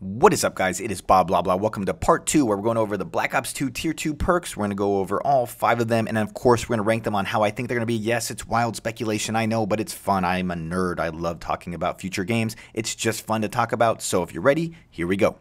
What is up, guys? It is Bob blah blah. Welcome to part 2 where we're going over the Black Ops 2 tier 2 perks. We're going to go over all 5 of them, and then of course we're going to rank them on how I think they're going to be. Yes, it's wild speculation, I know, but it's fun. I'm a nerd. I love talking about future games. It's just fun to talk about. So if you're ready, here we go.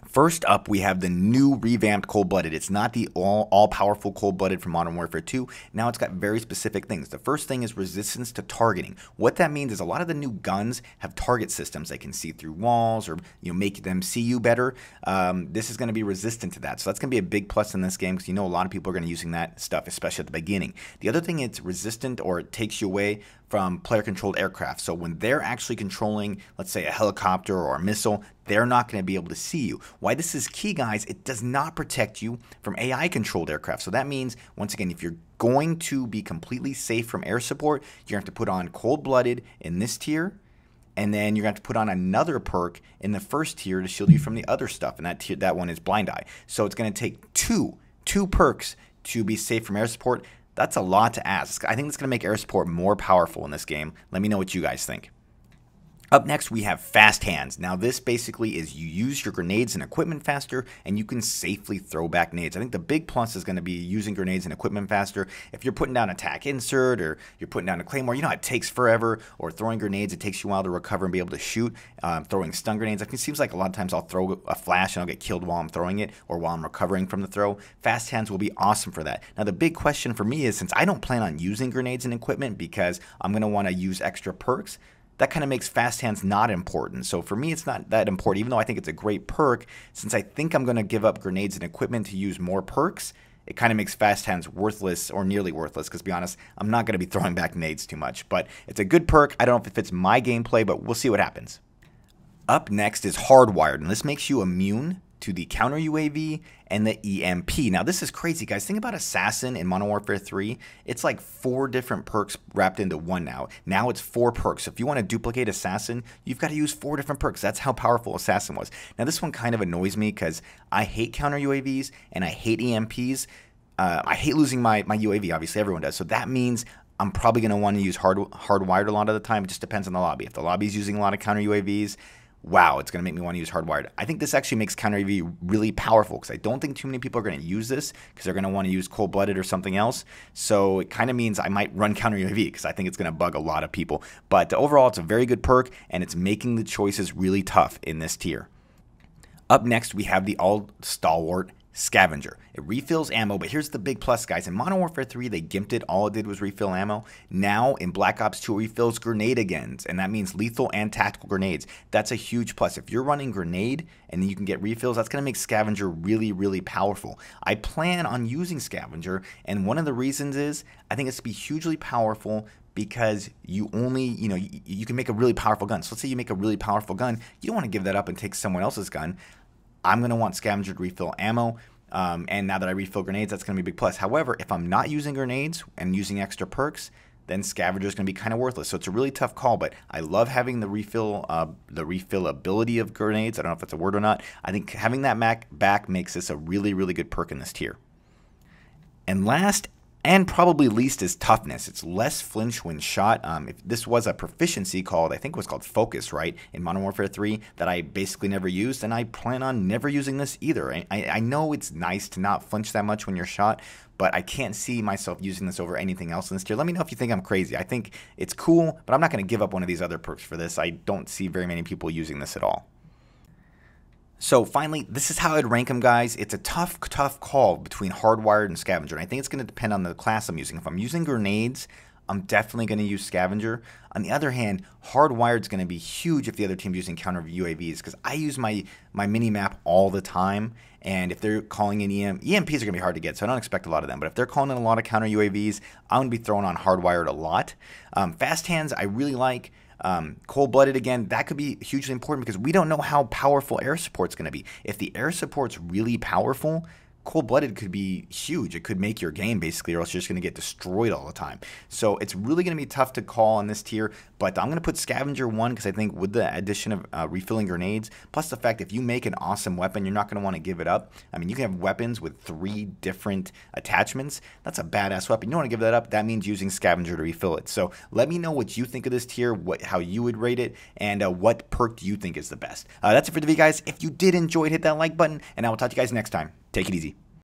First up, we have the new revamped Cold-Blooded. It's not the all-powerful Cold-Blooded from Modern Warfare 2. Now it's got very specific things. The first thing is resistance to targeting. What that means is a lot of the new guns have target systems. They can see through walls or make them see you better. This is going to be resistant to that. So that's going to be a big plus in this game because a lot of people are going to be using that stuff, especially at the beginning. The other thing, it's resistant, or it takes you away from player-controlled aircraft. So when they're actually controlling, let's say, a helicopter or a missile, they're not going to be able to see you. Why this is key, guys, it does not protect you from AI-controlled aircraft. So that means, once again, if you're going to be completely safe from air support, you're going to have to put on Cold-Blooded in this tier, and then you're going to have to put on another perk in the first tier to shield you from the other stuff, and that one is Blind Eye. So it's going to take two perks to be safe from air support. That's a lot to ask. I think it's going to make air support more powerful in this game. Let me know what you guys think. Up next, we have Fast Hands. Now, this basically is you use your grenades and equipment faster, and you can safely throw back nades. I think the big plus is going to be using grenades and equipment faster. If you're putting down attack insert, or you're putting down a claymore, it takes forever, or throwing grenades, it takes you a while to recover and be able to shoot. Throwing stun grenades, it seems like a lot of times I'll throw a flash and I'll get killed while I'm throwing it, or while I'm recovering from the throw. Fast Hands will be awesome for that. Now, the big question for me is, since I don't plan on using grenades and equipment because I'm going to want to use extra perks, that kind of makes Fast Hands not important. So for me, it's not that important, even though I think it's a great perk. Since I think I'm going to give up grenades and equipment to use more perks, it kind of makes Fast Hands worthless, or nearly worthless, because to be honest, I'm not going to be throwing back nades too much. But it's a good perk. I don't know if it fits my gameplay, but we'll see what happens. Up next is Hardwired, and this makes you immune to the counter UAV and the EMP. Now, this is crazy, guys. Think about Assassin in Modern Warfare 3. It's like 4 different perks wrapped into one now. Now it's 4 perks. So if you want to duplicate Assassin, you've got to use 4 different perks. That's how powerful Assassin was. Now, this one kind of annoys me because I hate counter UAVs and I hate EMPs. I hate losing my UAV. Obviously, everyone does. So that means I'm probably going to want to use Hardwired a lot of the time. It just depends on the lobby. If the lobby is using a lot of counter UAVs, wow, it's going to make me want to use Hardwired. I think this actually makes counter UAV really powerful because I don't think too many people are going to use this because they're going to want to use Cold-Blooded or something else. So it kind of means I might run counter UAV because I think it's going to bug a lot of people. But overall, it's a very good perk, and it's making the choices really tough in this tier. Up next, we have the all-stalwart Scavenger. It refills ammo, but here's the big plus, guys. In Modern Warfare 3, they gimped it. All it did was refill ammo. Now, in Black Ops 2, it refills grenade agains, and that means lethal and tactical grenades. That's a huge plus. If you're running grenade and you can get refills, that's going to make Scavenger really, really powerful. I plan on using Scavenger, and one of the reasons is I think it's to be hugely powerful because you only, you can make a really powerful gun. So let's say you make a really powerful gun. You don't want to give that up and take someone else's gun. I'm going to want Scavenger to refill ammo, and now that I refill grenades, that's going to be a big plus. However, if I'm not using grenades and using extra perks, then Scavenger is going to be kind of worthless. So it's a really tough call, but I love having the refillability of grenades. I don't know if that's a word or not. I think having that back makes this a really, really good perk in this tier. And last, and probably least, is toughness. It's less flinch when shot. If this was a proficiency called, I think it was called focus, right, in Modern Warfare 3, that I basically never used, and I plan on never using this either. I know it's nice to not flinch that much when you're shot, but I can't see myself using this over anything else in this tier. Let me know if you think I'm crazy. I think it's cool, but I'm not going to give up one of these other perks for this. I don't see very many people using this at all. So finally, this is how I'd rank them, guys. It's a tough call between Hardwired and Scavenger. And I think it's going to depend on the class I'm using. If I'm using grenades, I'm definitely going to use Scavenger. On the other hand, Hardwired is going to be huge if the other team's using counter UAVs, because I use my mini-map all the time. And if they're calling in EMPs are going to be hard to get, so I don't expect a lot of them. But if they're calling in a lot of counter UAVs, I'm going to be throwing on Hardwired a lot. Fast Hands, I really like. Cold-Blooded, again, that could be hugely important because we don't know how powerful air support's going to be. If the air support's really powerful, cold-blooded could be huge. It could make your game basically, or else you're just going to get destroyed all the time. So it's really going to be tough to call on this tier, but I'm going to put scavenger 1 because I think with the addition of refilling grenades, plus the fact if you make an awesome weapon, you're not going to want to give it up. I mean, you can have weapons with 3 different attachments. That's a badass weapon. You don't want to give that up. That means using scavenger to refill it. So let me know what you think of this tier, how you would rate it, and what perk do you think is the best. That's it for the video, guys. If you did enjoy it, hit that like button, and I will talk to you guys next time. Take it easy.